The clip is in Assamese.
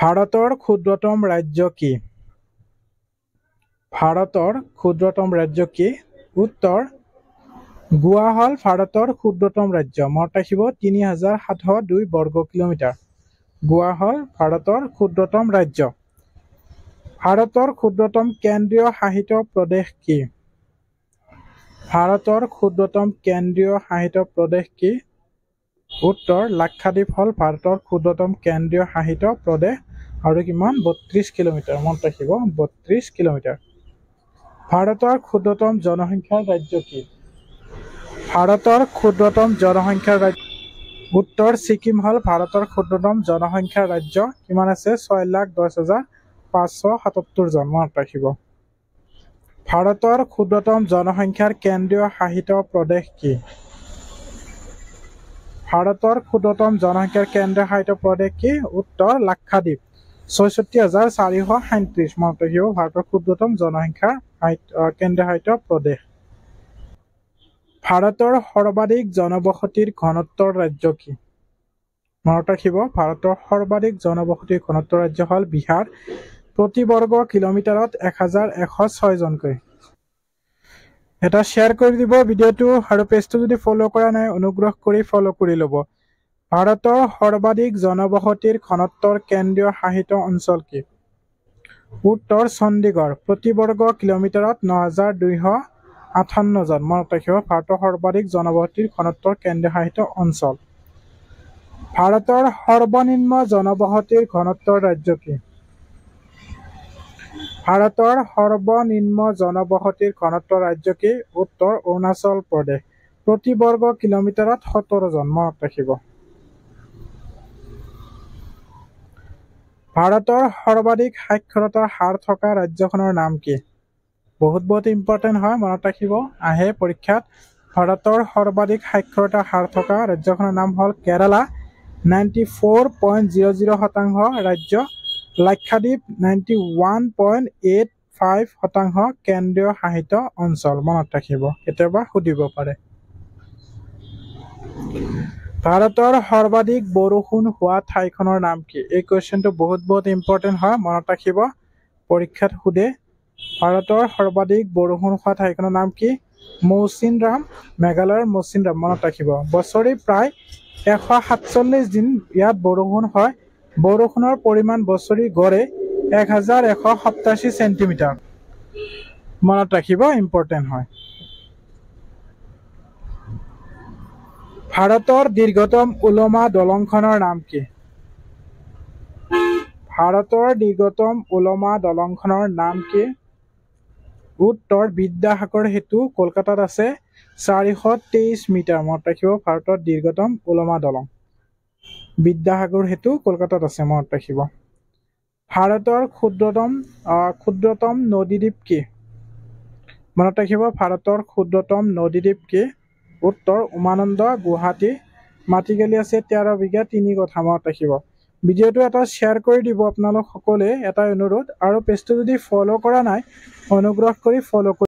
ভাৰতৰ ক্ষুদ্ৰতম ৰাজ্য কি? ভাৰতৰ ক্ষুদ্ৰতম ৰাজ্য কি? উত্তৰ গোৱা হল ভাৰতৰ ক্ষুদ্ৰতম ৰাজ্য। মনত ৰাখিব ৩৭০২ বৰ্গ কিলোমিটাৰ। গোৱা হল ভাৰতৰ ক্ষুদ্ৰতম ৰাজ্য। ভাৰতৰ ক্ষুদ্ৰতম কেন্দ্ৰীয় শাসিত প্ৰদেশ কি? ভাৰতৰ ক্ষুদ্ৰতম কেন্দ্ৰীয় শাসিত প্ৰদেশ কি? উত্তৰ লাক্ষাদ্বীপ হল ভাৰতৰ ক্ষুদ্ৰতম কেন্দ্ৰীয় শাসিত প্ৰদেশ আৰু কিমান ৩২ কিলোমিটাৰ। মনত ৰাখিব ৩২ কিলোমিটাৰ। ভাৰতৰ ক্ষুদ্ৰতম জনসংখ্যাৰ ৰাজ্য কি? ভাৰতৰ ক্ষুদ্ৰতম জনসংখ্যাৰ ৰাজ্য উত্তৰ ছিকিম হল ভাৰতৰ ক্ষুদ্ৰতম জনসংখ্যাৰ ৰাজ্য। কিমান আছে ৬,১০,৫৭৭ জন। মনত ৰাখিব। ভাৰতৰ ক্ষুদ্ৰতম জনসংখ্যাৰ কেন্দ্ৰীয় শাসিত প্ৰদেশ কি? ভাৰতৰ ক্ষুদ্ৰতম জনসংখ্যাৰ কেন্দ্ৰীয় শাসিত প্ৰদেশ কি? উত্তৰ লাক্ষাদ্বীপ ৬৪,৪৩৭। মনত ৰাখিব ভাৰতৰ ক্ষুদ্ৰতম জনসংখ্যাৰ কেন্দ্ৰীয় শাসিত প্ৰদেশ। ভাৰতৰ সৰ্বাধিক জনবসতিৰ ঘনত্বৰ ৰাজ্য কি? মনত ৰাখিব ভাৰতৰ সৰ্বাধিক জনবসতিৰ ঘনত্বৰ ৰাজ্য হল বিহাৰ। প্ৰতি বৰ্গ কিলোমিটাৰত ১,১০৬ জনকৈ। এটা শ্বেয়াৰ কৰি দিব ভিডিঅ'টো আৰু পেজটো যদি ফ'ল' কৰা নাই অনুগ্ৰহ কৰি ফ'ল' কৰি ল'ব। ভাৰতৰ সৰ্বাধিক জনবসতিৰ ঘনত্বৰ কেন্দ্ৰীয় শাসিত অঞ্চল কি? উত্তৰ চণ্ডীগড়। প্ৰতি বৰ্গ কিলোমিটাৰত ৯,২৫৮ জন। মনত ৰাখিব ভাৰতৰ সৰ্বাধিক জনবসতিৰ ঘনত্বৰ কেন্দ্ৰীয় শাসিত অঞ্চল। ভাৰতৰ সৰ্বনিম্ন জনবসতিৰ ঘনত্বৰ ৰাজ্য কি? ভাৰতৰ সৰ্বনিম্ন জনবসতিৰ ঘনত্বৰ ৰাজ্য কি? উত্তৰ অৰুণাচল প্ৰদেশ। প্ৰতি বৰ্গ কিলোমিটাৰত ১৭ জন। মনত ৰাখিব। ভাৰতৰ সৰ্বাধিক সাক্ষৰতাৰ হাৰ থকা ৰাজ্যখনৰ নাম কি? বহুত ইম্পৰ্টেণ্ট হয়, মনত ৰাখিব আহে পৰীক্ষাত। ভাৰতৰ সৰ্বাধিক সাক্ষৰতাৰ হাৰ থকা ৰাজ্যখনৰ নাম হ'ল কেৰালা 94.00% ৰাজ্য। লাক্ষাদ্বীপ 91.85% কেন্দ্ৰীয় শাসিত অঞ্চল। মনত ৰাখিব কেতিয়াবা সুধিব পাৰে। ভাৰতৰ সৰ্বাধিক বৰষুণ হোৱা ঠাইখনৰ নাম কি? এই কুৱেশ্যনটো বহুত ইম্পৰ্টেণ্ট হয়, মনত ৰাখিব পৰীক্ষাত সোধে। ভাৰতৰ সৰ্বাধিক বৰষুণ হোৱা ঠাইখনৰ নাম কি? মৌচিনৰাম, মেঘালয়ৰ মৌচিনৰাম। মনত ৰাখিব বছৰি প্ৰায় ১৪৭ দিন ইয়াত বৰষুণ হয়। বৰষুণৰ পৰিমাণ বছৰি গড়ে ১,১৮৭ চেণ্টিমিটাৰ। মনত ৰাখিব ইম্পৰ্টেণ্ট হয়। ভাৰতৰ দীৰ্ঘতম ওলমা দলংখনৰ নাম কি? ভাৰতৰ দীৰ্ঘতম ওলমা দলংখনৰ নাম কি? উত্তৰ বিদ্যাসাগৰ সেতু কলকাতাত আছে ৪২৩ মিটাৰ। মনত ৰাখিব ভাৰতৰ দীৰ্ঘতম ওলমা দলং বিদ্যাসাগৰ সেতু কলকাতাত আছে। মনত ৰাখিব। ভাৰতৰ ক্ষুদ্ৰতম নদীদ্বীপ কি? মনত ৰাখিব ভাৰতৰ ক্ষুদ্ৰতম নদীদ্বীপ কি? উত্তৰ উমানন্দ গুৱাহাটী। মাটিকালি আছে ১৩ বিঘা ৩ কঠা। মনত ৰাখিব। ভিডিঅ'টো এটা শ্বেয়াৰ কৰি দিব আপোনালোক সকলোৱে। এটা অনুৰোধ আৰু পেজটো যদি ফ'ল' কৰা নাই অনুগ্ৰহ কৰি ফ'ল' কৰি